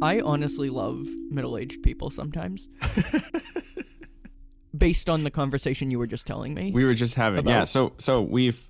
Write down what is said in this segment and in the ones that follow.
I honestly love middle-aged people sometimes. Based on the conversation you were just telling me. We were just having, yeah. So we've,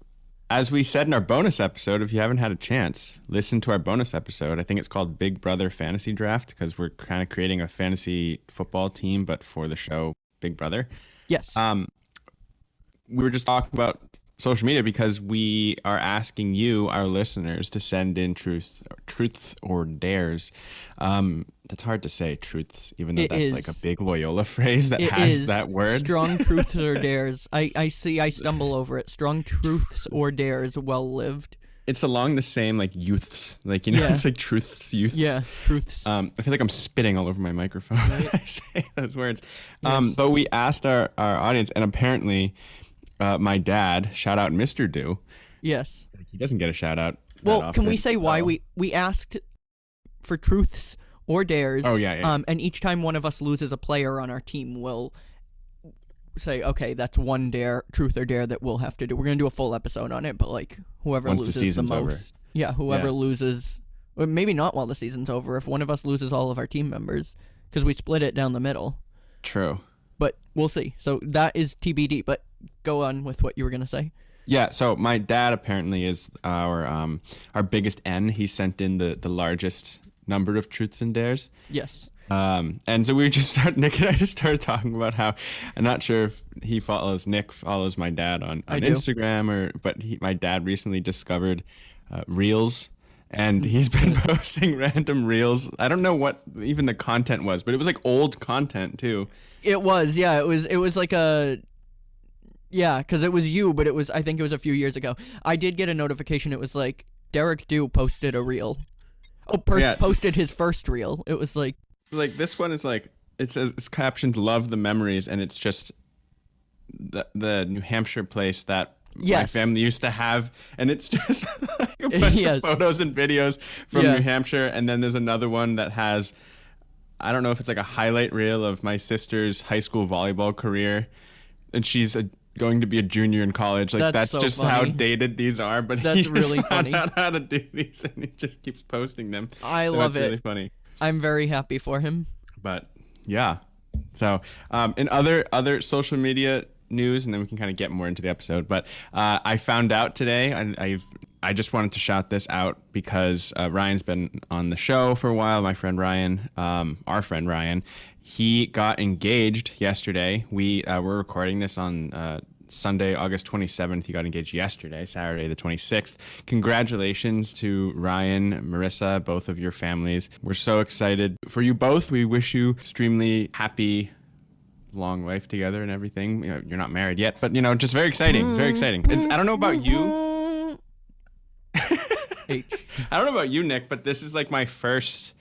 as we said in our bonus episode, if you haven't had a chance, listen to our bonus episode. I think it's called Big Brother Fantasy Draft, because we're kind of creating a fantasy football team, but for the show Big Brother. Yes. We were just talking about social media because we are asking you, our listeners, to send in truths or dares. That's hard to say, truths, even though that's like a big Loyola phrase that has that word. Strong truths or dares. I stumble over it. Strong truths or dares, well lived. It's along the same like youths, like, you know, it's like truths, youths. Yeah, truths. I feel like I'm spitting all over my microphone when I say those words. Yes. But we asked our audience, and apparently my dad, shout out Mr. Do. Yes. He doesn't get a shout out. Well, can we say why we asked for truths or dares? Oh, yeah. And each time one of us loses a player on our team, we'll say, okay, that's one truth or dare that we'll have to do. We're going to do a full episode on it, but like whoever once loses the season's the most. Over. Yeah, whoever loses, or maybe not while the season's over, if one of us loses all of our team members, because we split it down the middle. True. But we'll see. So that is TBD, but go on with what you were going to say. Yeah, so my dad apparently is our biggest N. He sent in the largest number of truths and dares. Yes. And so Nick and I just started talking about how, I'm not sure if Nick follows my dad on Instagram, but my dad recently discovered Reels, and he's been posting random Reels. I don't know what even the content was, but it was like old content too. It was, yeah. It was like a... Yeah, because it was you, but I think it was a few years ago. I did get a notification. It was like, Derek Dew posted a reel. Posted his first reel. It was like... So like this one is like, it's captioned "Love the Memories," and it's just the New Hampshire place that my family used to have, and it's just like a bunch of photos and videos from New Hampshire. And then there's another one that has, I don't know if it's like a highlight reel of my sister's high school volleyball career, and she's going to be a junior in college. Like that's so just funny. How dated these are. But that's he really just funny. Found out how to do these, and he just keeps posting them. I love it. It's really funny. I'm very happy for him. But yeah, so in other social media news, and then we can kind of get more into the episode. But I found out today, I just wanted to shout this out because Ryan's been on the show for a while. My friend Ryan, our friend Ryan, he got engaged yesterday. We're recording this on Sunday, August 27th. He got engaged yesterday, Saturday the 26th. Congratulations to Ryan, Marissa, both of your families. We're so excited for you both. We wish you extremely happy, long life together and everything. You know, you're not married yet, but, you know, just very exciting. Very exciting. I don't know about you. I don't know about you, Nick, but this is like my first,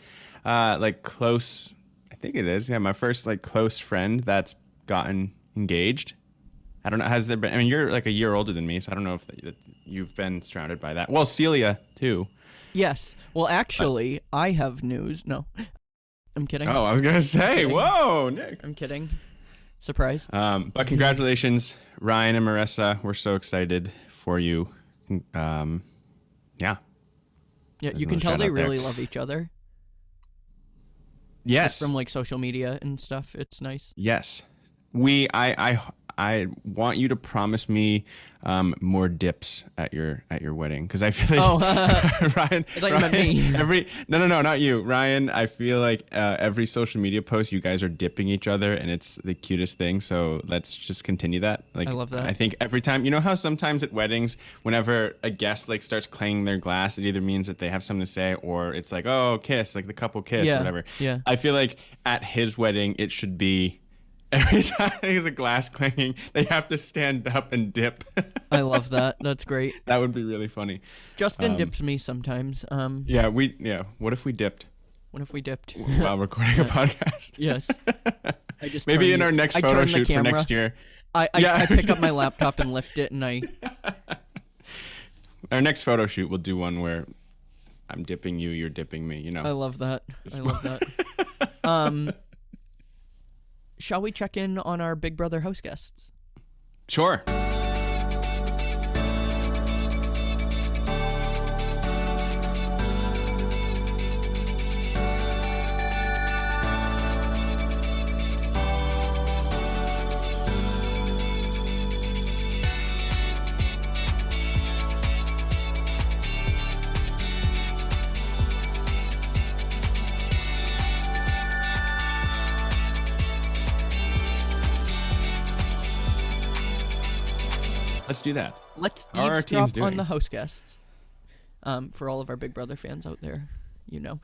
close, I think it is. Yeah, my first, close friend that's gotten engaged. I don't know. Has there been? I mean, you're like a year older than me, so I don't know if you've been surrounded by that. Well, Celia too. Yes. Well, actually, I have news. No, I'm kidding. Oh, I was gonna say, whoa, Nick. I'm kidding. Surprise. But congratulations, Ryan and Marissa. We're so excited for you. Yeah. Yeah, you can tell they really love each other. Yes. Just from social media and stuff. It's nice. Yes. I want you to promise me more dips at your wedding, because I feel like Ryan. I thought you meant me. No, not you, Ryan. I feel like every social media post, you guys are dipping each other, and it's the cutest thing. So let's just continue that. I love that. I think every time, you know how sometimes at weddings, whenever a guest starts clanging their glass, it either means that they have something to say, or it's like, oh, kiss, like the couple kiss, or whatever. Yeah. I feel like at his wedding, it should be, every time there's a glass clanging, they have to stand up and dip. I love that. That's great. That would be really funny. Justin dips me sometimes. Yeah. What if we dipped? What if we dipped while recording a podcast? Yes. Maybe in our next photo shoot for next year. I pick up my laptop and lift it, and our next photo shoot, we'll do one where I'm dipping you, you're dipping me. You know. I love that. I love that. Shall we check in on our Big Brother house guests? Sure. Let's do that. Let's How are our teams eavesdrop on doing? the house guests. For all of our Big Brother fans out there, you know.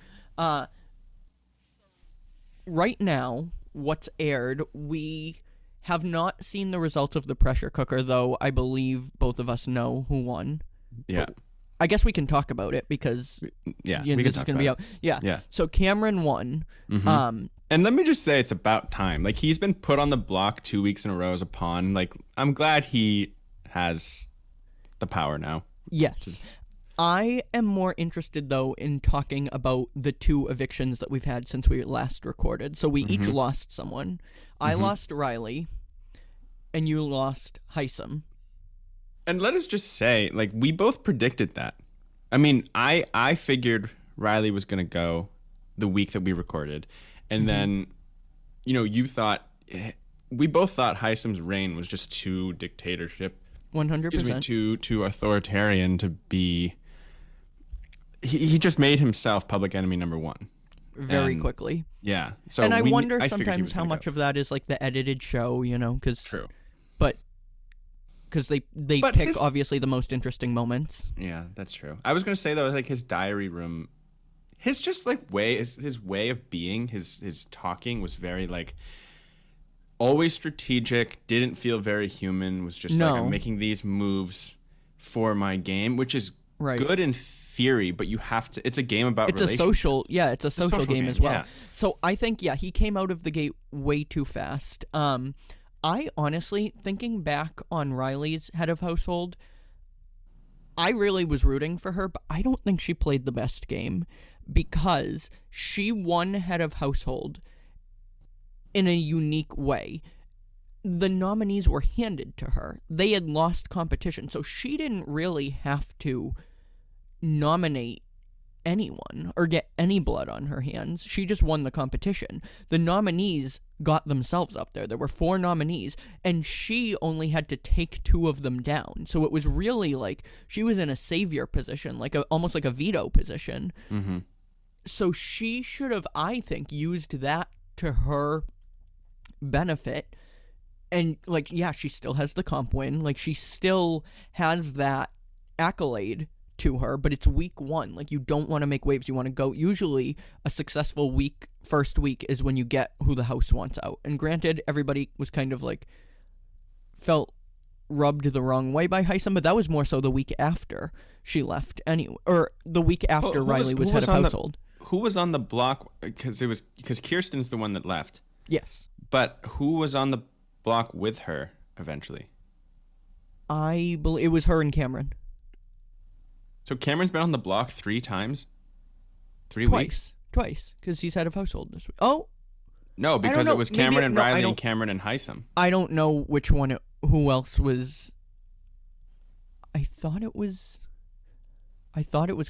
Right now, what's aired, we have not seen the results of the pressure cooker, though I believe both of us know who won. Yeah. But I guess we can talk about it because Yeah, you know, we can this is talk going to be about out. Yeah. Yeah. So Cameron won. Mhm. And let me just say, it's about time. Like, he's been put on the block 2 weeks in a row as a pawn. Like, I'm glad he has the power now. Yes. I am more interested, though, in talking about the 2 evictions that we've had since we last recorded. So we each lost someone. I lost Riley, and you lost Heisem. And let us just say, like, we both predicted that. I mean, I figured Riley was going to go the week that we recorded. And then, you know, you thought, we both thought Heisem's reign was just too dictatorship. 100%. Excuse me, too authoritarian to be. He just made himself public enemy number 1 very quickly. Yeah. So and I figured wonder he sometimes was how gonna much go. of that is like the edited show, you know, because True. but because they But pick his- obviously the most interesting moments. Yeah, that's true. I was gonna say though, like his diary room, his just like his way of being, his talking was very like always strategic. Didn't feel very human. Was just like, No. I'm making these moves for my game, which is Right. good in theory, but you have to. It's a game about. It's a social social game as well. yeah. So I think he came out of the gate way too fast. I honestly, thinking back on Riley's head of household, I really was rooting for her, but I don't think she played the best game because she won head of household in a unique way. The nominees were handed to her. They had lost competition, so she didn't really have to nominate anyone or get any blood on her hands. She just won the competition. The nominees got themselves up there. There were 4 nominees, and she only had to take 2 of them down. So it was really like she was in a savior position, like almost like a veto position. Mm-hmm. So she should have, I think, used that to her benefit. And, like, yeah, she still has the comp win. Like, she still has that accolade to her, but it's week 1. Like, you don't want to make waves. You want to go. Usually, a successful first week is when you get who the house wants out. And granted, everybody was kind of, like, felt rubbed the wrong way by Heisem, but that was more so the week after she left anyway. Or the week after Riley was head of household. Who was on the block? Because Kirsten's the one that left. Yes. But who was on the block with her eventually? I believe it was her and Cameron. So Cameron's been on the block 3 times? 3 weeks? Twice, because he's head of household this week. Oh, No, because know. it was Maybe Cameron and no, I Riley don't- and Cameron and Heisem. I don't know which one. Who else was? I thought it was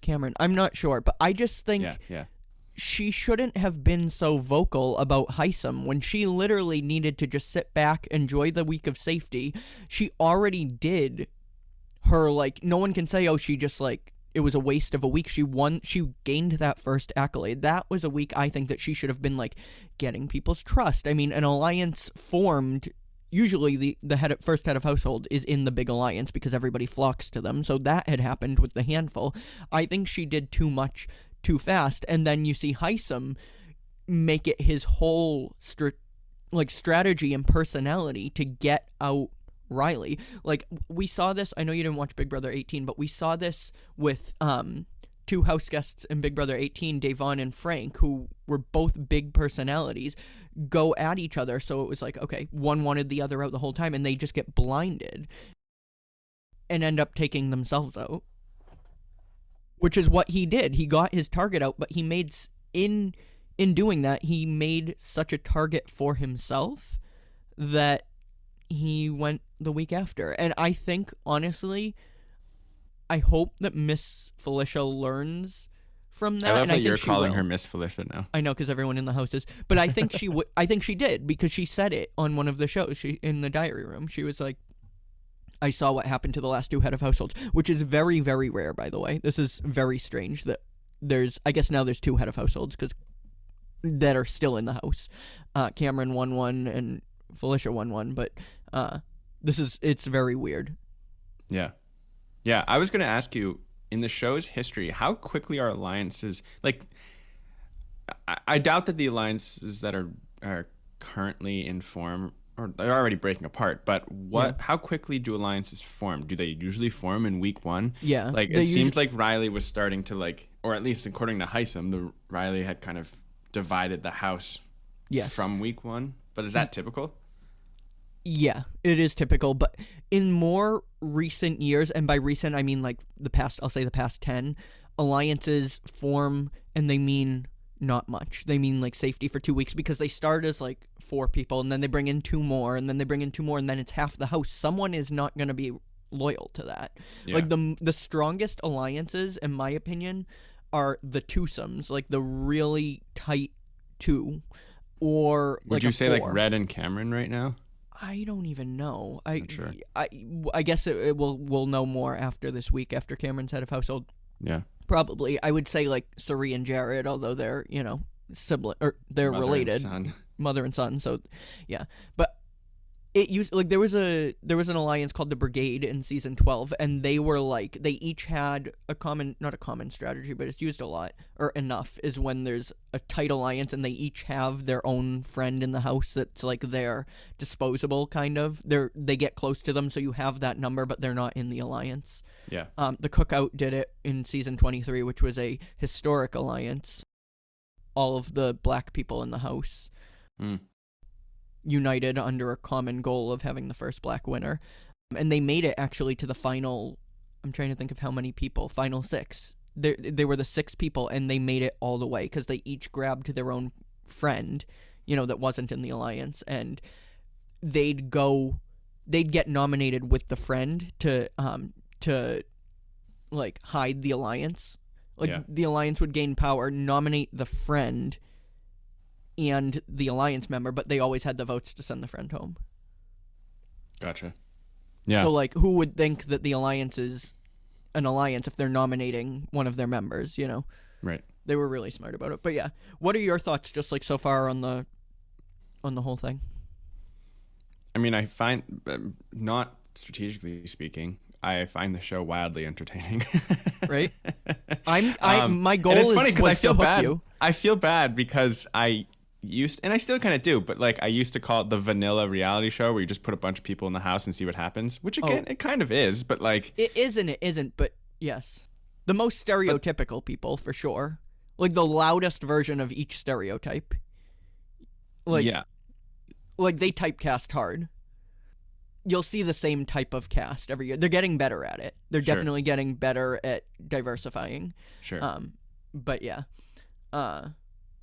Cameron. I'm not sure, but I just think Yeah. she shouldn't have been so vocal about Heisem when she literally needed to just sit back, enjoy the week of safety. She already did her, like, no one can say, oh, she just, like, it was a waste of a week. She won. She gained that first accolade. That was a week, I think, that she should have been, like, getting people's trust. I mean, an alliance formed. Usually the first head of household is in the big alliance because everybody flocks to them. So that had happened with the handful. I think she did too much too fast. And then you see Heisem make it his whole strategy and personality to get out Riley. Like, we saw this. I know you didn't watch Big Brother 18, but we saw this with 2 house guests in Big Brother 18, Davon and Frank, who were both big personalities, go at each other. So it was like, okay, one wanted the other out the whole time, and they just get blinded and end up taking themselves out, which is what he did. He got his target out, but he made, in doing that, he made such a target for himself that he went the week after. And I think, honestly, I hope that Miss Felicia learns from that. I love and that think you're she calling will. her Miss Felicia now. I know, because everyone in the house is. But I think she would. I think she did, because she said it on one of the shows. She in the diary room. She was like, "I saw what happened to the last 2 head of households," which is very, very rare, by the way. This is very strange that there's. I guess now there's 2 head of households that are still in the house. Cameron won 1 and Felicia won 1, but it's very weird. Yeah. Yeah. I was going to ask you, in the show's history, how quickly are alliances, like, I doubt that the alliances that are currently in form, or they're already breaking apart, but how quickly do alliances form? Do they usually form in week one? Yeah. Like, it seemed like Riley was starting to, like, or at least according to Heisem, Riley had kind of divided the house from week one. But is that typical? Yeah, it is typical, but in more recent years, and by recent I mean like I'll say the past 10, alliances form, and they mean not much. They mean like safety for 2 weeks, because they start as like 4 people, and then they bring in 2 more, and then they bring in 2 more, and then it's half the house. Someone is not going to be loyal to that. Yeah. Like the strongest alliances, in my opinion, are the twosomes, like the really tight 2, or would you say 4. Like Red and Cameron right now? I don't even know. Sure. I guess we'll know more after this week, after Cameron's head of household. Yeah. Probably. I would say like Suri and Jared, although they're, sibling, or they're Mother related. And son. Mother and son. So yeah. But it used, like, there was an alliance called the Brigade in season 12, and they were like, they each had not a common strategy, but it's used a lot, or enough, is when there's a tight alliance and they each have their own friend in the house that's like their disposable, kind of. They get close to them, so you have that number, but they're not in the alliance. Yeah. The Cookout did it in season 23, which was a historic alliance. All of the black people in the house united under a common goal of having the first black winner. And they made it actually to the final, I'm trying to think of how many people, final 6. They were the 6 people, and they made it all the way, because they each grabbed their own friend, that wasn't in the alliance, and they'd get nominated with the friend to like hide the alliance. Like, the alliance would gain power, nominate the friend and the alliance member, but they always had the votes to send the friend home. Gotcha. Yeah. So, like, who would think that the alliance is an alliance if they're nominating one of their members, Right. They were really smart about it. But yeah, what are your thoughts just like so far on the whole thing? I mean, I find, not strategically speaking, I find the show wildly entertaining. Right? My goal and it's is funny because I feel bad. You. I feel bad because I still kind of do, but like I used to call it the vanilla reality show where you just put a bunch of people in the house and see what happens, which again, it kind of is, but like it is and it isn't, but yes. The most stereotypical people, for sure. Like the loudest version of each stereotype. Like, yeah. Like they typecast hard. You'll see the same type of cast every year. They're getting better at it. They're definitely getting better at diversifying. Sure. But yeah.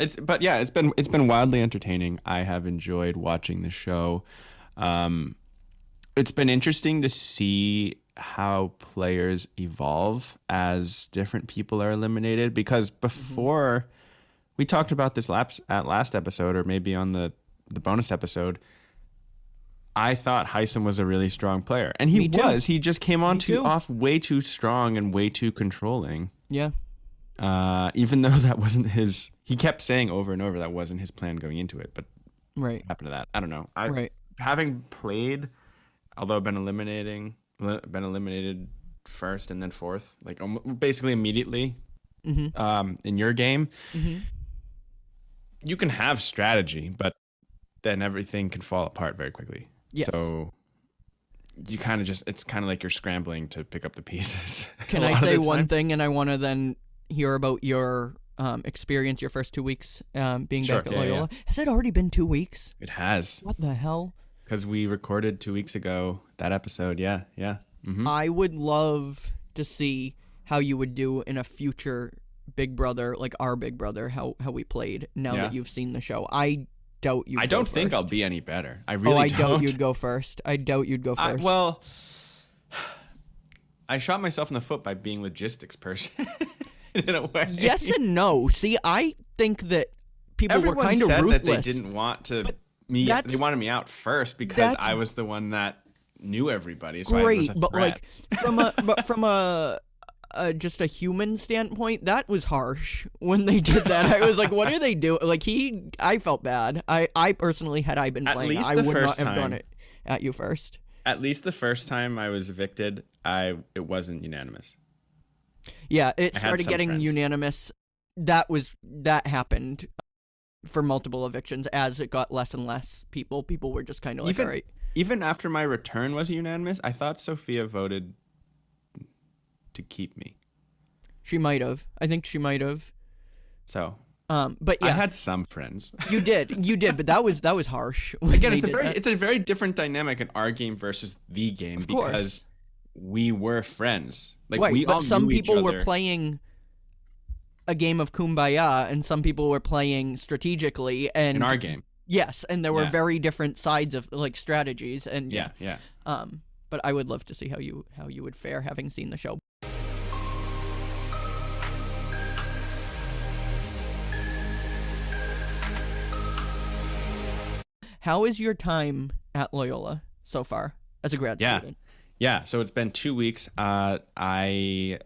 It's been wildly entertaining. I have enjoyed watching the show. It's been interesting to see how players evolve as different people are eliminated, because before we talked about this at last episode, or maybe on the bonus episode, I thought Heisem was a really strong player, and he was. He just came on off way too strong and way too controlling. Yeah. Even though that wasn't his, he kept saying over and over that wasn't his plan going into it. But what happened to that? I don't know. Having played, although I've been eliminated first and then fourth, like basically immediately in your game, you can have strategy, but then everything can fall apart very quickly. Yes. So you kind of it's kind of like you're scrambling to pick up the pieces. Can I say one thing, and I want to then hear about your experience, your first 2 weeks being back at Loyola? Yeah. Has it already been 2 weeks? It has. What the hell? Because we recorded 2 weeks ago that episode. Yeah. I would love to see how you would do in a future Big Brother, like our Big Brother, how we played now that you've seen the show. I doubt you. I don't think I'll be any better. I really don't. Doubt you'd go first. I doubt you'd go first. Well, I shot myself in the foot by being logistics person in a way. Yes and no. See, I think that people were kind of ruthless. Everyone said that they didn't want me. They wanted me out first because I was the one that knew everybody. So great, I was a threat. But from a just a human standpoint, that was harsh when they did that. I was like, what are they doing? Like I felt bad. I personally, had I been playing, I would not have done it at you first. at least the first time I was evicted, it wasn't unanimous. Yeah, it I had started some getting friends. unanimous. That happened for multiple evictions as it got less and less people. People were just kind of like, all right. Even after my return was unanimous, I thought Sophia voted to keep me. She might have. I think she might have. So, but yeah, I had some friends. you did, but that was harsh. Again, it's a very different dynamic in our game versus the game because we were friends. Like right, we but all some knew each people were other. playing a game of Kumbaya, and some people were playing strategically. And In our game, yes, and there were very different sides of like strategies. And yeah. But I would love to see how you would fare having seen the show. How is your time at Loyola so far as a grad student? Yeah, so it's been 2 weeks. I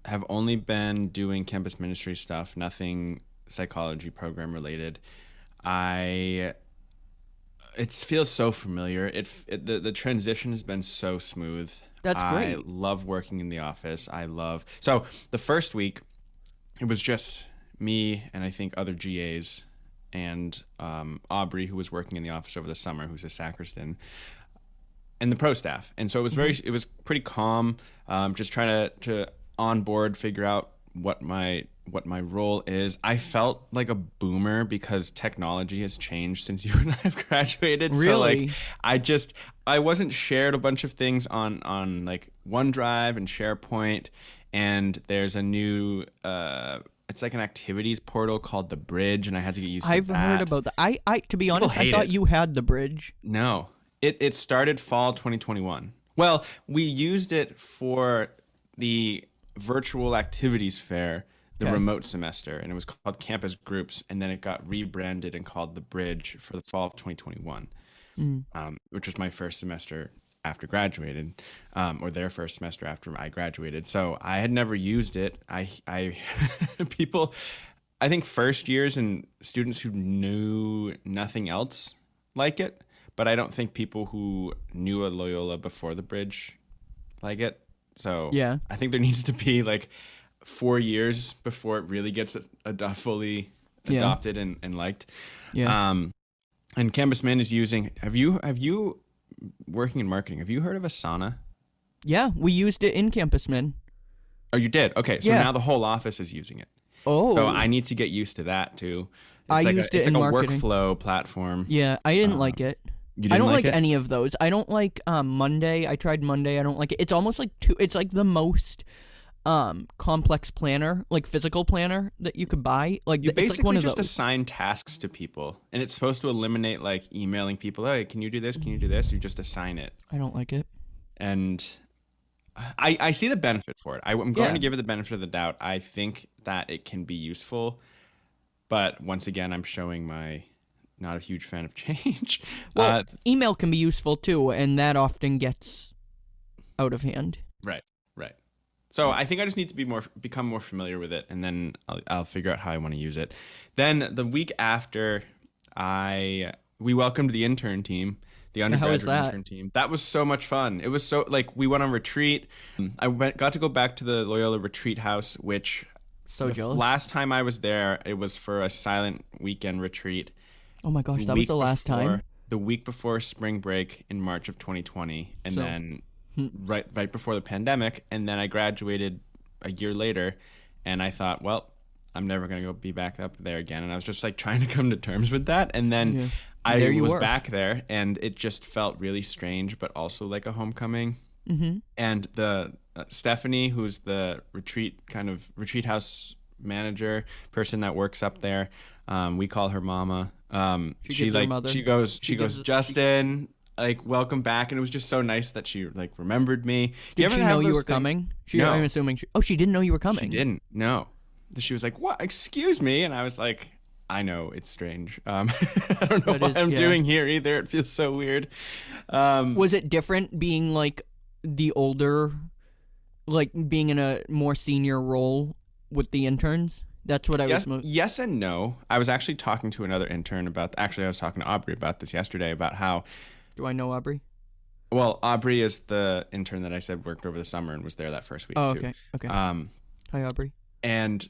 have only been doing campus ministry stuff, nothing psychology program related. It feels so familiar. The transition has been so smooth. That's great. I love working in the office. So the first week, it was just me and I think other GAs and Aubrey, who was working in the office over the summer, who's a sacristan, and the pro staff. And so it was it was pretty calm, just trying to onboard, figure out what my role is. I felt like a boomer because technology has changed since you and I have graduated. Really? So like I wasn't shared a bunch of things on like OneDrive and SharePoint, and there's a new it's like an activities portal called The Bridge, and I had to get used to that. I've heard about that. I to be honest, I thought you had The Bridge. No. It started fall 2021. Well, we used it for the virtual activities fair, the remote semester, and it was called Campus Groups, and then it got rebranded and called The Bridge for the fall of 2021, which was my first semester after graduated, or their first semester after I graduated. So I had never used it. I think first years and students who knew nothing else like it, but I don't think people who knew a Loyola before the Bridge like it. So yeah, I think there needs to be like 4 years before it really gets fully adopted and liked. Yeah. And Campus Man is using. Have you working in marketing? Have you heard of Asana? Yeah, we used it in Campus Man. Oh, you did? Okay, so now the whole office is using it. Oh. So I need to get used to that too. I used it in marketing. It's like a workflow platform. Yeah, I didn't like it. You didn't I don't like it? any of those. I don't like Monday. I tried Monday. I don't like it. It's almost like it's like the most complex planner, like physical planner that you could buy. Like you it's basically like one of just those. assign tasks to people, and it's supposed to eliminate like emailing people. Hey, can you do this? Can you do this? You just assign it. I don't like it. And I see the benefit for it. I'm going to give it the benefit of the doubt. I think that it can be useful, but once again, I'm showing my not a huge fan of change. Well, email can be useful too, and that often gets out of hand. Right. So I think I just need to become more familiar with it, and then I'll figure out how I want to use it. Then the week after, we welcomed the intern team, the undergraduate intern team. That was so much fun. It was so like we went on retreat. I got to go back to the Loyola Retreat House, which jealous. Last time I was there, it was for a silent weekend retreat. Oh my gosh, that was the last time. The week before spring break in March of 2020, and then right before the pandemic, and then I graduated a year later, and I thought, well, I'm never gonna go be back up there again, and I was just like trying to come to terms with that, and then I was back there, and it just felt really strange, but also like a homecoming. Mm-hmm. And the Stephanie, who's the retreat house manager person that works up there, we call her Mama. She goes, Justin, like, welcome back. And it was just so nice that she like remembered me. Did she know you were coming? No. I'm assuming she didn't know you were coming. She didn't. No. She was like, what? Excuse me. And I was like, I know, it's strange. I don't know what I'm doing here either. It feels so weird. Was it different being like the older, like being in a more senior role with the interns? That's what I was. Yes and no. I was actually talking to another intern about. Actually, I was talking to Aubrey about this yesterday. About how. Do I know Aubrey? Well, Aubrey is the intern that I said worked over the summer and was there that first week Oh, too. okay. Okay. Hi, Aubrey. And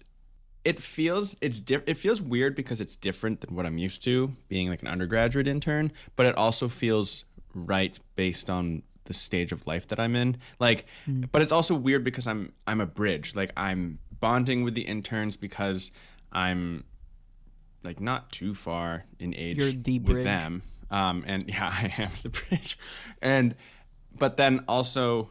it feels it feels weird because it's different than what I'm used to being like an undergraduate intern, but it also feels right based on the stage of life that I'm in. Like, but it's also weird because I'm a bridge. Like I'm bonding with the interns because I'm like not too far in age You're the with bridge. them. And yeah, I am the bridge. But then also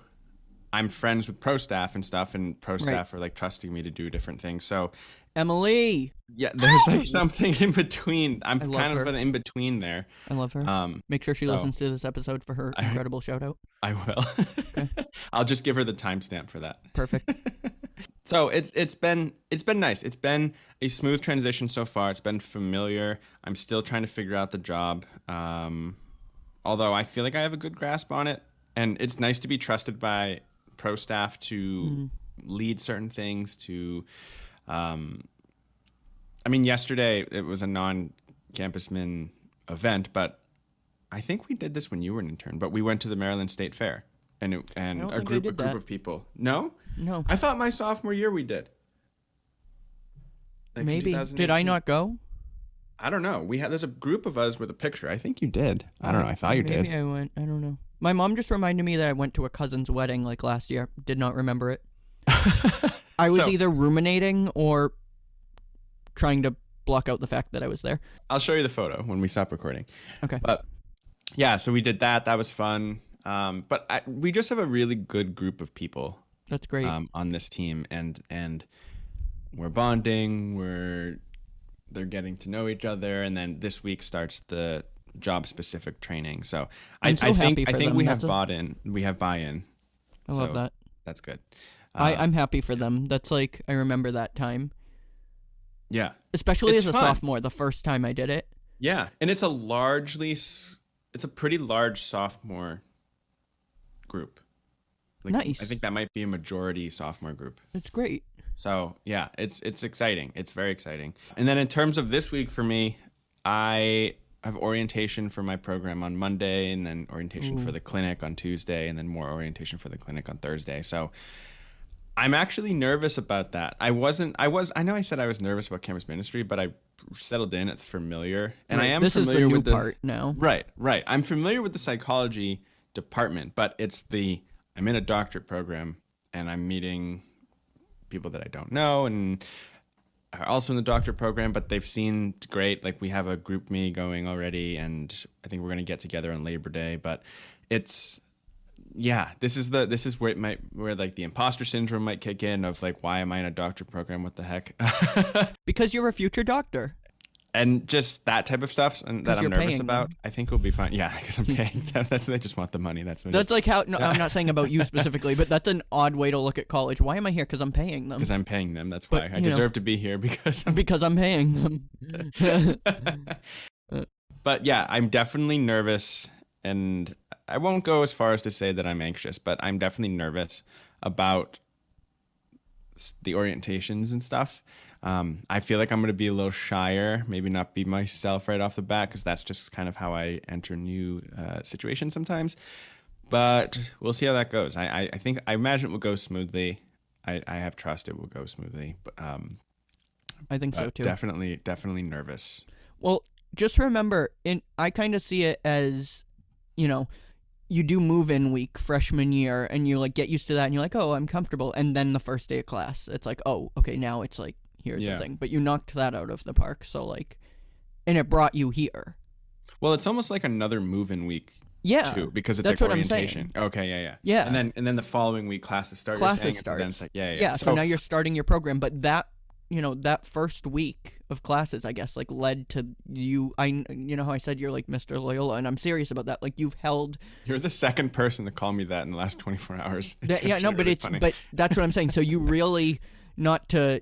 I'm friends with pro staff and stuff, and pro staff are like trusting me to do different things. So Emily. yeah, there's like something in between. I'm kind of her. an in between there. I love her. Make sure she listens to this episode for her incredible shout out. I will. Okay. I'll just give her the timestamp for that. Perfect. So it's been nice. It's been a smooth transition so far. It's been familiar. I'm still trying to figure out the job. Although I feel like I have a good grasp on it, and it's nice to be trusted by pro staff to lead certain things. I mean, yesterday it was a non-campusman event, but I think we did this when you were an intern. But we went to the Maryland State Fair, and a group of people. No, I thought my sophomore year we did. Like maybe did I not go? I don't know. There's a group of us with a picture. I think you did. I don't know. I thought you did. Maybe I went. I don't know. My mom just reminded me that I went to a cousin's wedding like last year. Did not remember it. I was either ruminating or trying to block out the fact that I was there. I'll show you the photo when we stop recording. Okay. But yeah, so we did that. That was fun. But we just have a really good group of people. That's great. On this team, and we're bonding. They're getting to know each other, and then this week starts the job specific training. So I think we have buy-in. I love that. That's good. I'm happy for them. That's like, I remember that time. Yeah. Especially as a sophomore, the first time I did it. Yeah. And it's a pretty large sophomore group. Like, nice. I think that might be a majority sophomore group. It's great. So yeah, it's exciting. It's very exciting. And then in terms of this week for me, I have orientation for my program on Monday, and then orientation for the clinic on Tuesday, and then more orientation for the clinic on Thursday. So I'm actually nervous about that. I know I said I was nervous about campus ministry, but I settled in. It's familiar. And I am this familiar is the with new part now. Right. I'm familiar with the psychology department, but I'm in a doctorate program, and I'm meeting people that I don't know and are also in the doctorate program, but they've seemed great. Like, we have a group me going already, and I think we're going to get together on Labor Day, but this is where like the imposter syndrome might kick in of like, why am I in a doctorate program? What the heck? Because you're a future doctor. And just that type of stuff and that I'm nervous about. I think will be fine. Yeah, because I'm paying them. They just want the money. That's like how. No, I'm not saying about you specifically, but that's an odd way to look at college. Why am I here? Because I'm paying them. Because I'm paying them. That's why I deserve to be here because I'm paying them. But yeah, I'm definitely nervous, and I won't go as far as to say that I'm anxious, but I'm definitely nervous about the orientations and stuff. I feel like I'm going to be a little shyer, maybe not be myself right off the bat, because that's just kind of how I enter new situations sometimes. But we'll see how that goes. I imagine it will go smoothly. I have trust it will go smoothly. But I think so too. Definitely nervous. Well, just remember, I kind of see it as, you do move-in week freshman year, and you like get used to that, and you're like, oh, I'm comfortable. And then the first day of class, it's like, oh, okay, now it's like, here's the thing. But you knocked that out of the park, so like, and it brought you here. Well, it's almost like another move-in week. Yeah, too, because it's that's like what orientation. I'm saying. Okay, yeah. And then the following week classes start. Classes start. It's like, yeah. So now you're starting your program, but that that first week of classes, I guess, like led to you. How I said you're like Mr. Loyola, and I'm serious about that. Like You're the second person to call me that in the last 24 hours. But that's what I'm saying. So you really, not to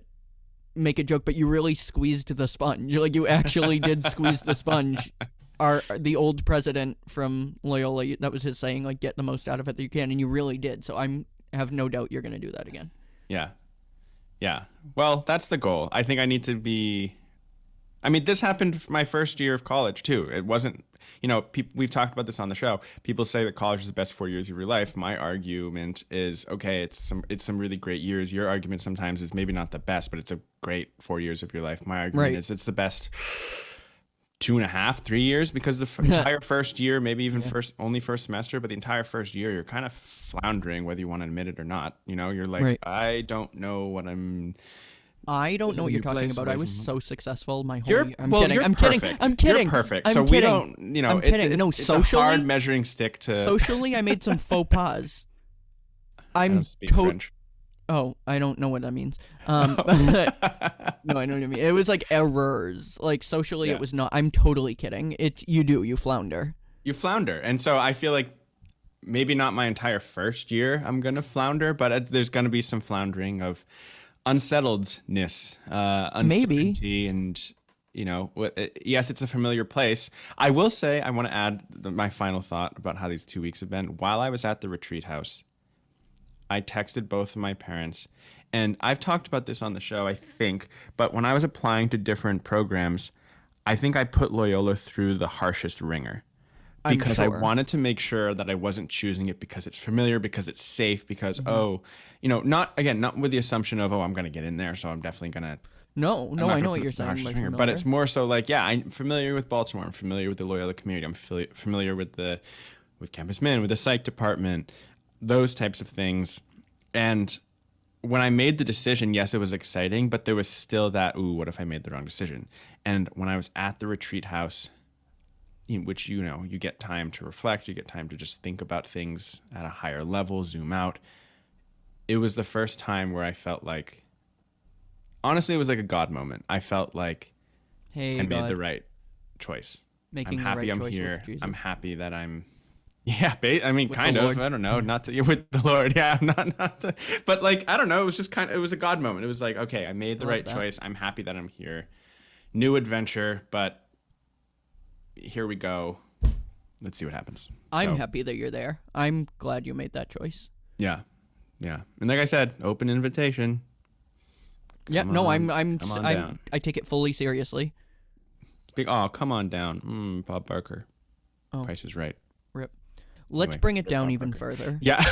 make a joke, but you really squeezed the sponge. Like, you actually did squeeze the sponge. The old president from Loyola, that was his saying, like, get the most out of it that you can, and you really did. So I have no doubt you're going to do that again. Yeah. Well, that's the goal. I think I need to be I mean, this happened my first year of college too. It wasn't, we've talked about this on the show. People say that college is the best 4 years of your life. My argument is, okay, it's some really great years. Your argument sometimes is maybe not the best, but it's a great 4 years of your life. My argument is it's the best 2.5, 3 years, because the entire first year, maybe even only first semester, but the entire first year, you're kind of floundering whether you want to admit it or not. You're like, I don't know what I'm. I don't know what you're talking about. I was so successful my whole year. I'm kidding. I'm kidding. I'm kidding. You're perfect. I'm so kidding. We don't, I'm kidding. No, it's socially, a hard measuring stick to. Socially, I made some faux pas. I don't speak French. Oh, I don't know what that means. No, I know what I mean. It was like errors. Like socially, it was not. I'm totally kidding. You flounder. You flounder, and so I feel like maybe not my entire first year I'm gonna flounder, but there's gonna be some floundering of unsettledness, uncertainty, and yes, it's a familiar place. I will say, I want to add my final thought about how these 2 weeks have been. While I was at the retreat house, I texted both of my parents, and I've talked about this on the show, I think, but when I was applying to different programs, I think I put Loyola through the harshest ringer. Because I wanted to make sure that I wasn't choosing it because it's familiar, because it's safe, because, not with the assumption of, I'm going to get in there, so I'm definitely going to. No, I know what you're saying. But it's more so like, I'm familiar with Baltimore. I'm familiar with the Loyola community. I'm familiar with Campus Min, with the psych department, those types of things. And when I made the decision, yes, it was exciting, but there was still that, what if I made the wrong decision? And when I was at the retreat house, which, you get time to reflect, you get time to just think about things at a higher level, zoom out. It was the first time where I felt like, honestly, it was like a God moment. I felt like I made the right choice. I'm happy I'm here. I'm happy that I'm, kind of, I don't know, not to, with the Lord. Yeah, not to, but like, I don't know. It was just it was a God moment. It was like, okay, I made the right choice. I'm happy that I'm here. New adventure, but here we go. Let's see what happens. I'm happy that you're there. I'm glad you made that choice. Yeah. And like I said, open invitation. I take it fully seriously. Come on down. Bob Barker. Oh. Price is Right. Rip. Let's bring it down even further. Yeah.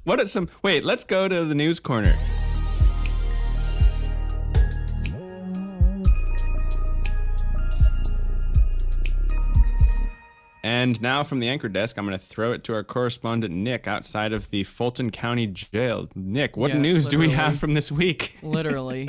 Let's go to the news corner. And now from the anchor desk, I'm going to throw it to our correspondent, Nick, outside of the Fulton County Jail. Nick, what news do we have from this week? Literally.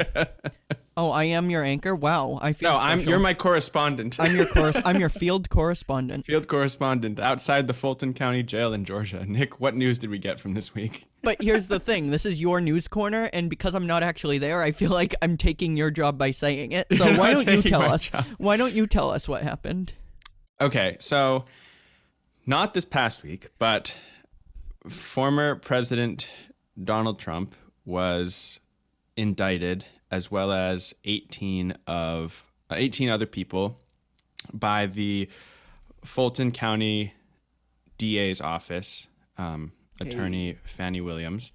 Oh, I am your anchor? Wow, I feel special. You're my correspondent. I'm your field correspondent. Field correspondent outside the Fulton County Jail in Georgia. Nick, what news did we get from this week? But here's the thing. This is your news corner, and because I'm not actually there, I feel like I'm taking your job by saying it. So why don't you tell us? Why don't you tell us what happened? Okay, so not this past week, but former President Donald Trump was indicted, as well as 18 other people, by the Fulton County DA's office, Attorney Fannie Williams,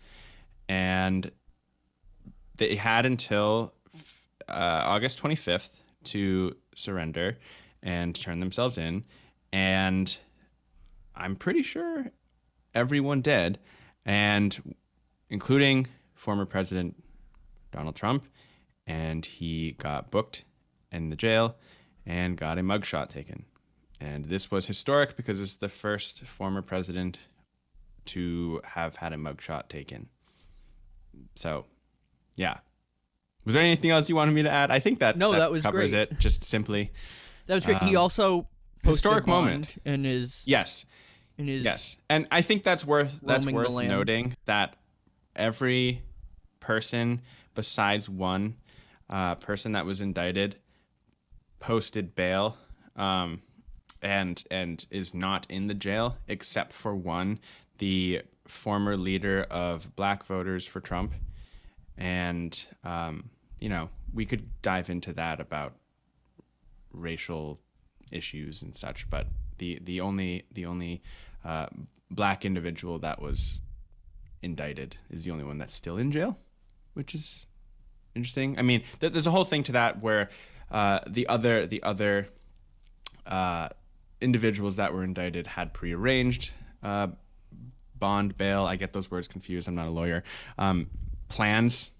and they had until August 25th to surrender and turn themselves in, and I'm pretty sure everyone did, and including former President Donald Trump, and he got booked in the jail and got a mugshot taken. And this was historic because it's the first former president to have had a mugshot taken. So, yeah. Was there anything else you wanted me to add? I think that was covers great. It, just simply. That was great. He also posted historic moment in his yes, and I think that's worth noting that every person besides one person that was indicted posted bail, and is not in the jail except for one, the former leader of Black voters for Trump, and we could dive into that about racial issues and such, but the only Black individual that was indicted is the only one that's still in jail, which is interesting. I mean, there's a whole thing to that where the other individuals that were indicted had prearranged bond, bail. I get those words confused. I'm not a lawyer. Plans,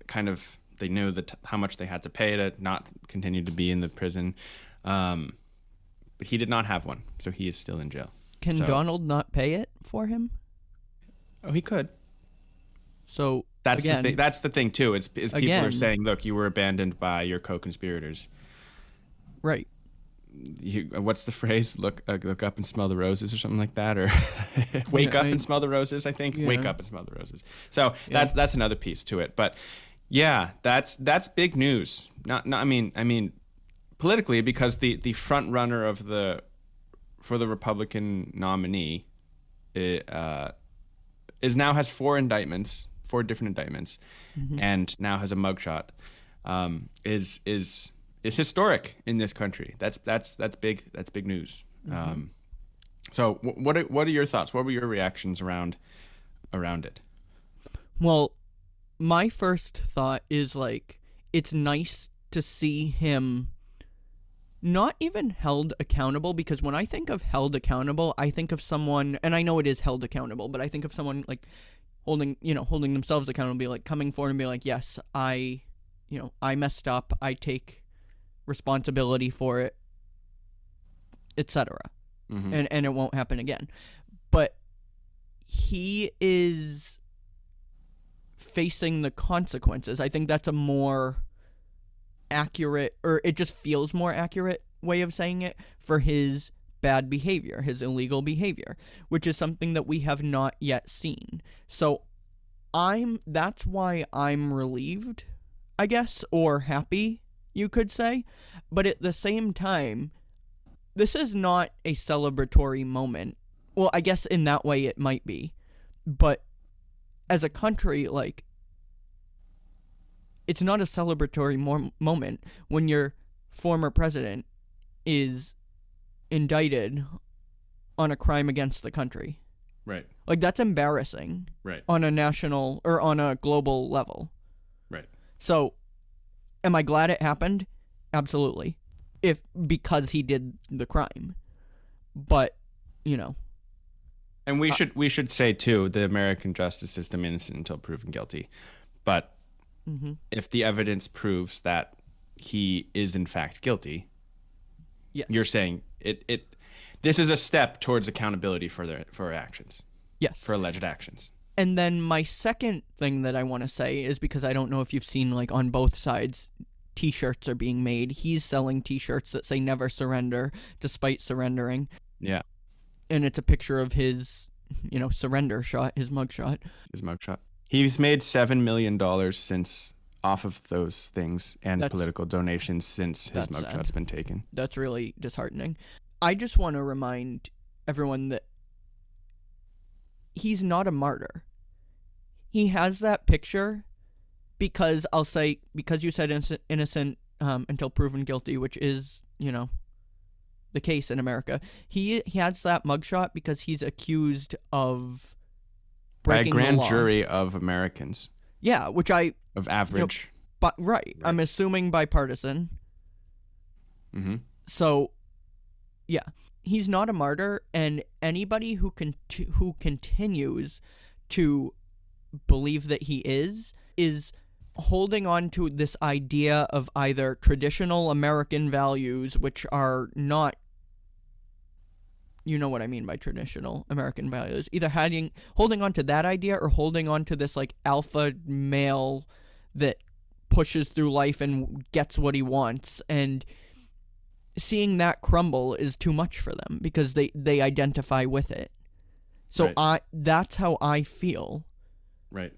kind of, they knew how much they had to pay to not continue to be in the prison. But he did not have one, so he is still in jail. Can Donald not pay it for him? Oh, he could. So that's again, the thing. That's the thing too. It's people are saying, look, you were abandoned by your co-conspirators. Right. What's the phrase? Look up and smell the roses, or something like that, or wake up and smell the roses. I think wake up and smell the roses. So that's another piece to it. But yeah, that's big news. Not I mean, politically, because the front runner for the Republican nominee is now has four different indictments, and now has a mugshot. Is historic in this country. That's big. That's big news. So what are your thoughts? What were your reactions around it? Well, my first thought is like, it's nice to see him not even held accountable, because when I think of held accountable, I think of someone, and I know it is held accountable, but I think of someone like holding themselves accountable, be like coming forward and be like, yes, I messed up, I take responsibility for it, etc. And it won't happen again. But he is facing the consequences. I think that's a more accurate, or it just feels more accurate way of saying it, for his bad behavior, his illegal behavior, which is something that we have not yet seen. So that's why I'm relieved, I guess, or happy, you could say. But at the same time, this is not a celebratory moment. Well, I guess in that way it might be. But as a country, like, it's not a celebratory moment when your former president is indicted on a crime against the country. Right. Like, that's embarrassing. Right. On a national or on a global level. Right. So, am I glad it happened? Absolutely. Because he did the crime. But, And we should say too, the American justice system, innocent until proven guilty. But if the evidence proves that he is in fact guilty, yes, you're saying this is a step towards accountability for actions. Yes. For alleged actions. And then my second thing that I want to say is, because I don't know if you've seen, like, on both sides, T-shirts are being made. He's selling T-shirts that say "Never Surrender," despite surrendering. Yeah. And it's a picture of his, surrender shot, his mugshot. He's made $7 million since off of those things and political donations since his mugshot's been taken. That's really disheartening. I just want to remind everyone that he's not a martyr. He has that picture because you said innocent until proven guilty, which is, the case in America. He has that mugshot because he's accused of breaking by a grand the law. Jury of Americans. Yeah, which of average. But right, I'm assuming bipartisan. So, yeah, he's not a martyr, and anybody who continues to believe that he is holding on to this idea of either traditional American values, which are not, you know what I mean by traditional American values, either holding on to that idea or holding on to this, like, alpha male that pushes through life and gets what he wants, and seeing that crumble is too much for them because they identify with it. So right. That's how I feel. Right.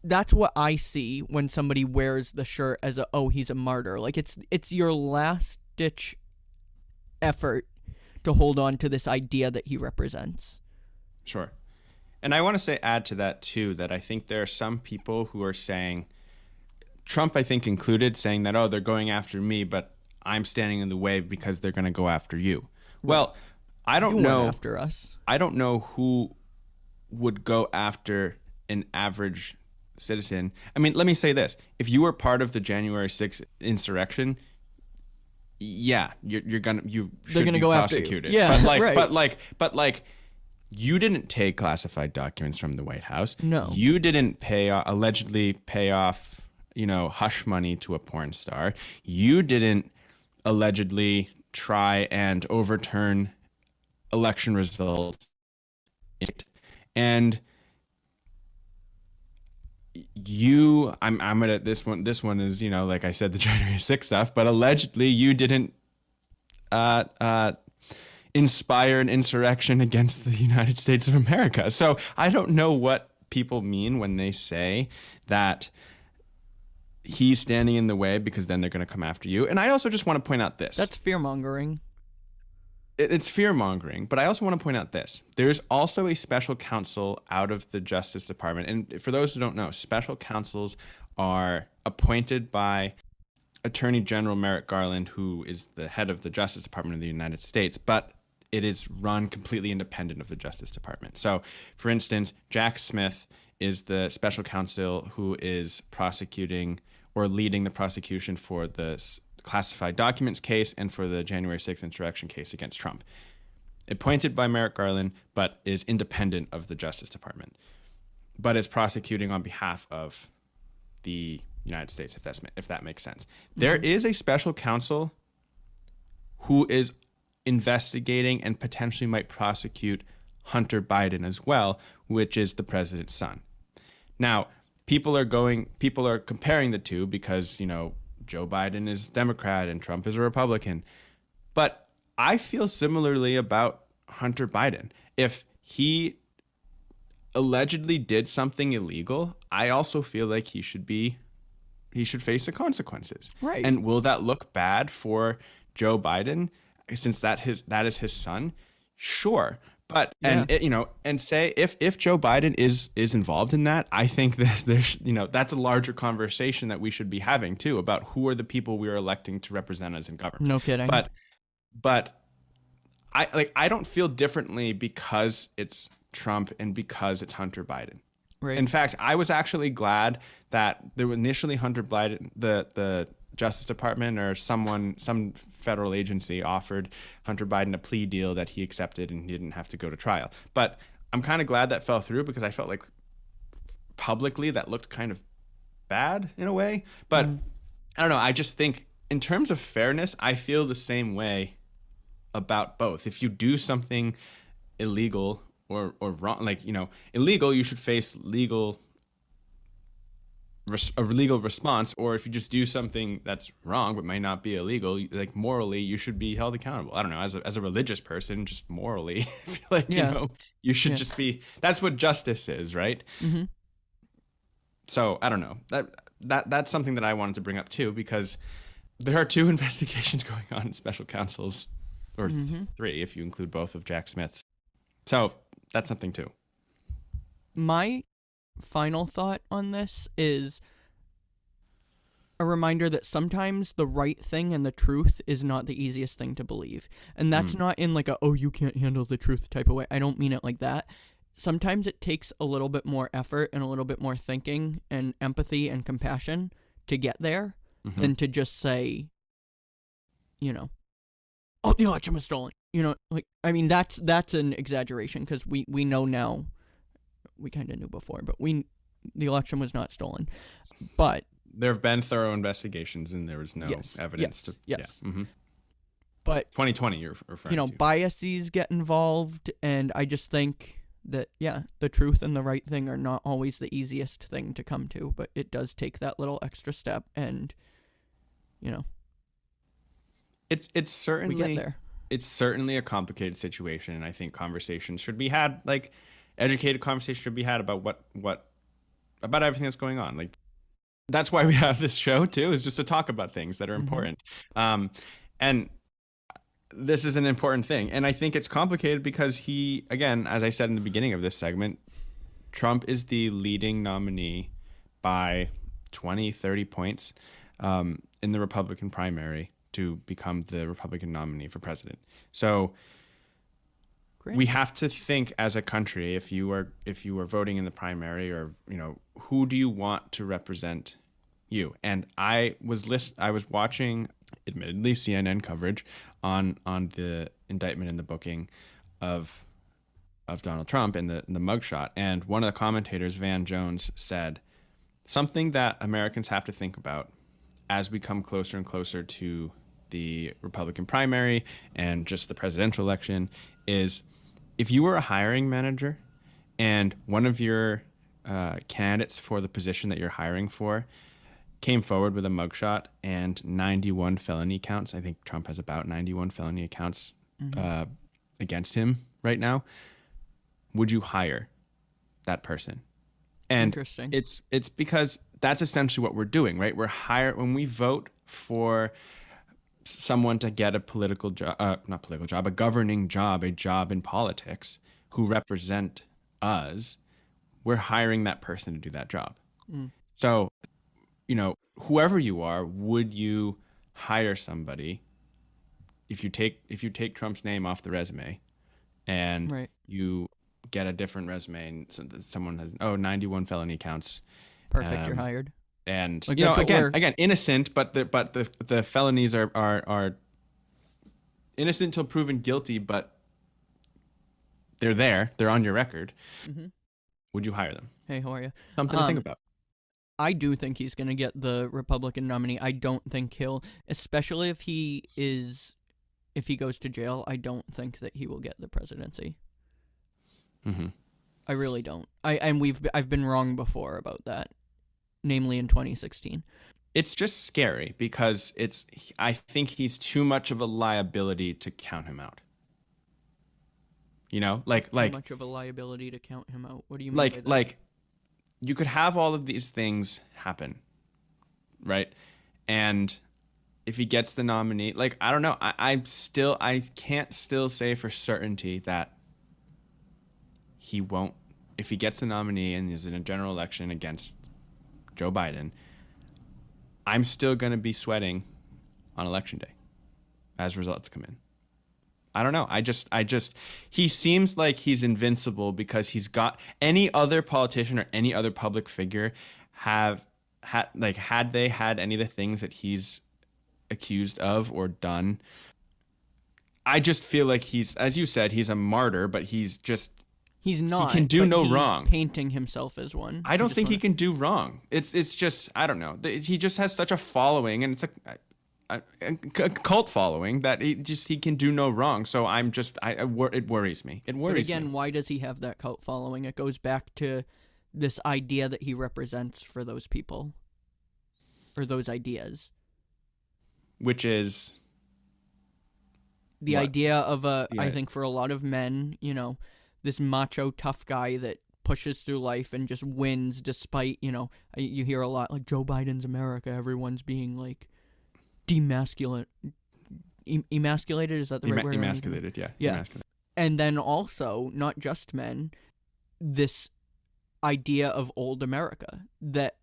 That's what I see when somebody wears the shirt as he's a martyr. Like, it's your last ditch effort to hold on to this idea that he represents. Sure. And I want to add to that too, that I think there are some people who are saying, Trump, I think included, saying that, they're going after me, but I'm standing in the way because they're going to go after you. Right. Well, I don't know. After us. I don't know who would go after an average citizen. I mean, let me say this: if you were part of the January 6th insurrection, yeah, you should gonna be go after you. prosecuted. Yeah, right. But like, you didn't take classified documents from the White House. No. You didn't allegedly pay off, hush money to a porn star. You didn't allegedly try and overturn election results. And I'm gonna, this one is, like I said, the January 6th stuff, but allegedly you didn't inspire an insurrection against the United States of America. So I don't know what people mean when they say that he's standing in the way, because then they're going to come after you. And I also just want to point out this. That's fear-mongering. It's fear-mongering, but I also want to point out this. There's also a special counsel out of the Justice Department. And for those who don't know, special counsels are appointed by Attorney General Merrick Garland, who is the head of the Justice Department of the United States, but it is run completely independent of the Justice Department. So, for instance, Jack Smith is the special counsel who is prosecuting or leading the prosecution for the classified documents case and for the January 6th insurrection case against Trump. Appointed by Merrick Garland, but is independent of the Justice Department, but is prosecuting on behalf of the United States, if that makes sense. Mm-hmm. There is a special counsel who is investigating and potentially might prosecute Hunter Biden as well, which is the president's son. Now, people are comparing the two because, Joe Biden is a Democrat and Trump is a Republican. But I feel similarly about Hunter Biden. If he allegedly did something illegal, I also feel like he should face the consequences. Right. And will that look bad for Joe Biden since that is his son? Sure. But and say if Joe Biden is involved in that, I think that there's that's a larger conversation that we should be having too, about who are the people we are electing to represent us in government. No kidding. But I don't feel differently because it's Trump and because it's Hunter Biden. Right. In fact, I was actually glad that there was initially Hunter Biden, the Justice Department or some federal agency offered Hunter Biden a plea deal that he accepted and he didn't have to go to trial. But I'm kind of glad that fell through because I felt like publicly that looked kind of bad in a way. But I don't know. I just think in terms of fairness, I feel the same way about both. If you do something illegal or wrong, illegal, you should face a legal response. Or if you just do something that's wrong but might not be illegal, like morally, you should be held accountable. I don't know, as a religious person, just morally, I feel like you should just be. That's what justice is, right? Mm-hmm. So I don't know. That's something that I wanted to bring up too, because there are 2 investigations going on in special counsels, or 3 if you include both of Jack Smith's. So that's something too. My final thought on this is a reminder that sometimes the right thing and the truth is not the easiest thing to believe. And that's not in like you can't handle the truth type of way. I don't mean it like that. Sometimes it takes a little bit more effort and a little bit more thinking and empathy and compassion to get there than to just say, the election was stolen. That's an exaggeration because we know now. We kind of knew before, but the election was not stolen. But there have been thorough investigations, and there was no evidence to. Yes. Yeah. Mm-hmm. But 2020, you're referring to. Biases get involved, and I just think that the truth and the right thing are not always the easiest thing to come to, but it does take that little extra step, and it's certainly we get there. It's certainly a complicated situation, and I think conversations should be had, like educated conversation should be had about about everything that's going on. Like that's why we have this show too, is just to talk about things that are important. And this is an important thing. And I think it's complicated because he, again, as I said in the beginning of this segment, Trump is the leading nominee by 20, 30 points in the Republican primary to become the Republican nominee for president. So Great. we have to think as a country, if you are voting in the primary, or who do you want to represent you? And I was watching, admittedly, CNN coverage on the indictment and the booking of Donald Trump and the mugshot, and one of the commentators, Van Jones, said something that Americans have to think about as we come closer and closer to the Republican primary and just the presidential election is, if you were a hiring manager and one of your candidates for the position that you're hiring for came forward with a mugshot and 91 felony counts, I think Trump has about 91 felony counts against him right now, would you hire that person? And Interesting. It's because that's essentially what we're doing, right? When we vote for someone to get a a governing job, a job in politics, who represent us, we're hiring that person to do that job. So, whoever you are, would you hire somebody if you take Trump's name off the resume and you get a different resume and someone has 91 felony counts? Perfect, you're hired. And like, again, innocent, but the felonies are innocent until proven guilty, but they're on your record. Would you hire them? Hey, how are you? Something to think about. I do think he's going to get the Republican nominee. I don't think he'll, especially if he goes to jail, I don't think that he will get the presidency. I really don't. I've been wrong before about that, namely in 2016. It's just scary because I think he's too much of a liability to count him out. Too much of a liability to count him out. What do you mean by that? Like you could have all of these things happen, right? And if he gets the nominee, I don't know. I can't still say for certainty that he won't. If he gets the nominee and is in a general election against Joe Biden, I'm still going to be sweating on election day as results come in. I don't know. He seems like he's invincible because he's got, any other politician or any other public figure had they had any of the things that he's accused of or done. I just feel like he's, as you said, he's a martyr, but he's not. He can do no wrong. Painting himself as one. I don't think he can do wrong. It's just, I don't know. He just has such a following, and it's a cult following that he can do no wrong. So it worries me. But again, why does he have that cult following? It goes back to this idea that he represents for those people, or those ideas. Which is the idea of I think for a lot of men, this macho tough guy that pushes through life and just wins despite, you hear a lot like Joe Biden's America, everyone's being like emasculated, is that the right word? Emasculated, yeah. Emasculated. And then also, not just men, this idea of old America that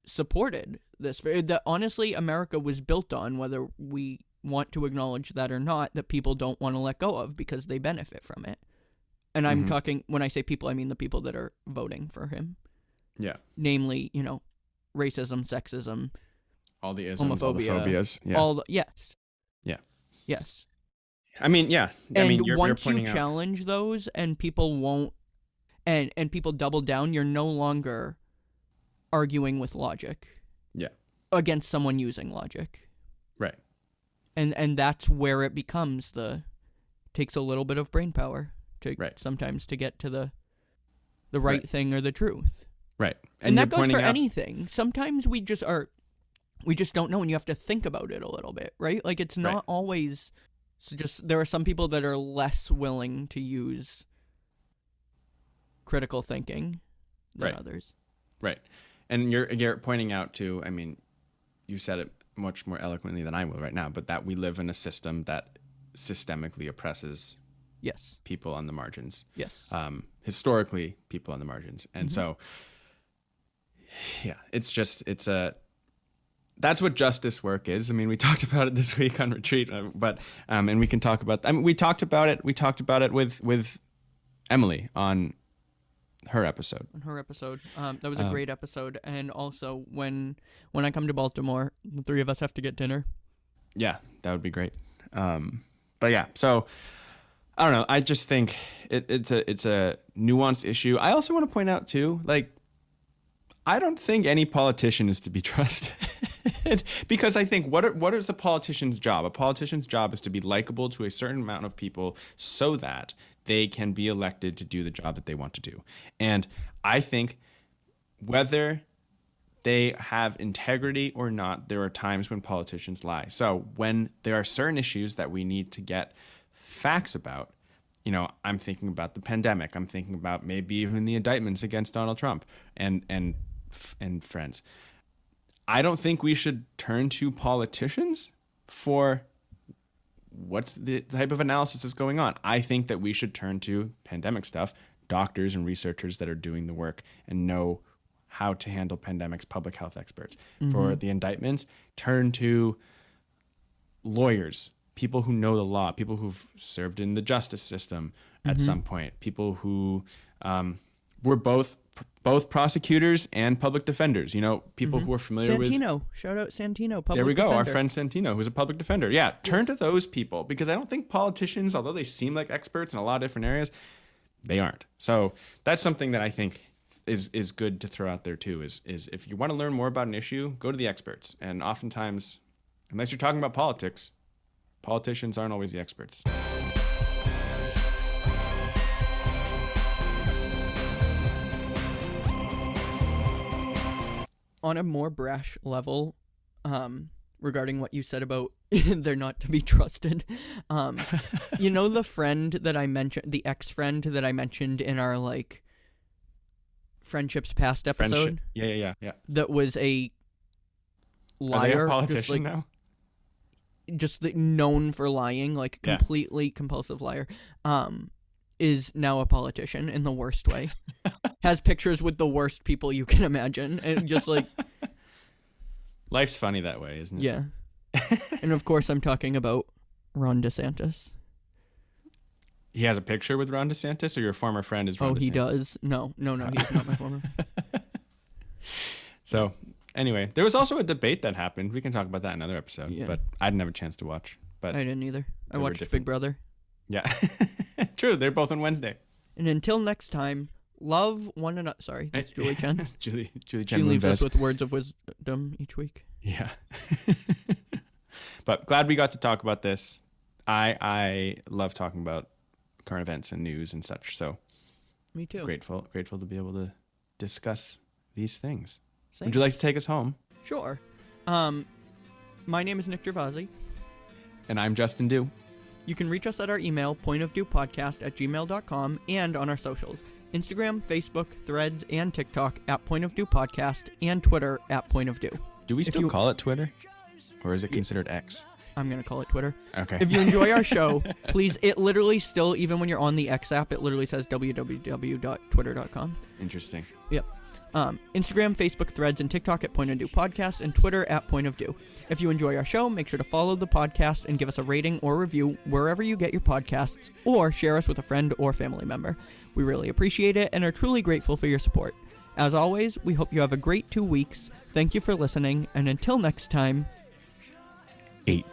supported this, that honestly America was built on, whether we want to acknowledge that or not, that people don't want to let go of because they benefit from it. And I'm talking, when I say people, I mean the people that are voting for him. Yeah. Namely, racism, sexism, all the isms, homophobia, all the phobias. Yeah. Yes. Yeah. Yes. I mean, yeah. Once you challenge those and people won't, and people double down, you're no longer arguing with logic. Yeah. Against someone using logic. Right. And that's where it becomes takes a little bit of brain power sometimes to get to the right thing or the truth. Right. And that goes for anything. Sometimes we just don't know, and you have to think about it a little bit, right? Like, it's not always just, there are some people that are less willing to use critical thinking than others. Right. And you're pointing out too, I mean, you said it much more eloquently than I will right now, but that we live in a system that systemically oppresses people on the margins. Yes. Historically, people on the margins. And so, yeah, that's what justice work is. I mean, we talked about it this week on retreat, but and we can talk about. I mean, we talked about it. We talked about it with Emily on her episode. That was a great episode. And also, when I come to Baltimore, the three of us have to get dinner. Yeah, that would be great. But yeah, so I don't know. I just think it's a nuanced issue. I also want to point out too, like, I don't think any politician is to be trusted because I think what is a politician's job? A politician's job is to be likable to a certain amount of people so that they can be elected to do the job that they want to do. And I think whether they have integrity or not, there are times when politicians lie. So when there are certain issues that we need to get facts about, you know, I'm thinking about the pandemic. I'm thinking about maybe even the indictments against Donald Trump and friends. I don't think we should turn to politicians for what's the type of analysis that's going on. I think that we should turn to pandemic stuff, doctors and researchers that are doing the work and know how to handle pandemics, public health experts. Mm-hmm. For the indictments, turn to lawyers, people who know the law, people who've served in the justice system at some point, people who were both prosecutors and public defenders, you know, people who are familiar with Santino. Shout out Santino, public There we go, defender. Our friend Santino, who's a public defender. Yeah, turn to those people, because I don't think politicians, although they seem like experts in a lot of different areas, they aren't. So that's something that I think is good to throw out there too, is if you want to learn more about an issue, go to the experts. And oftentimes, unless you're talking about politics, politicians aren't always the experts. On a more brash level, regarding what you said about they're not to be trusted, you know, the friend that I mentioned, the ex-friend that I mentioned in our, like, Friendships Past episode? Yeah. That was a liar. Are they a politician now? Just known for lying, like completely compulsive liar, is now a politician in the worst way. Has pictures with the worst people you can imagine, and just like life's funny that way, isn't it? Yeah. And of course, I'm talking about Ron DeSantis. He has a picture with Ron DeSantis, or your former friend is Ron DeSantis? Oh, he does. No, he's not my former. So, anyway, there was also a debate that happened. We can talk about that in another episode, but I didn't have a chance to watch. But I didn't either. I watched Big Brother. Yeah. True, they're both on Wednesday. And until next time, love one another. Sorry, it's Julie Chen. Julie Chen. She leaves us with words of wisdom each week. Yeah. But glad we got to talk about this. I love talking about current events and news and such. So me too. Grateful to be able to discuss these things. Same. Would you like to take us home? Sure. My name is Nick Gervasi. And I'm Justin Dew. You can reach us at our email, pointofdewpodcast@gmail.com, and on our socials, Instagram, Facebook, Threads, and TikTok @pointofdewpodcast, and Twitter @pointofdew. Do we still call it Twitter? Or is it considered X? I'm going to call it Twitter. Okay. If you enjoy our show, please, it literally still, even when you're on the X app, it literally says www.twitter.com. Interesting. Yep. Instagram, Facebook, Threads, and TikTok @pointofdewpodcast, and Twitter @pointofdew. If you enjoy our show, make sure to follow the podcast and give us a rating or review wherever you get your podcasts, or share us with a friend or family member. We really appreciate it and are truly grateful for your support. As always, we hope you have a great 2 weeks. Thank you for listening, and until next time, H.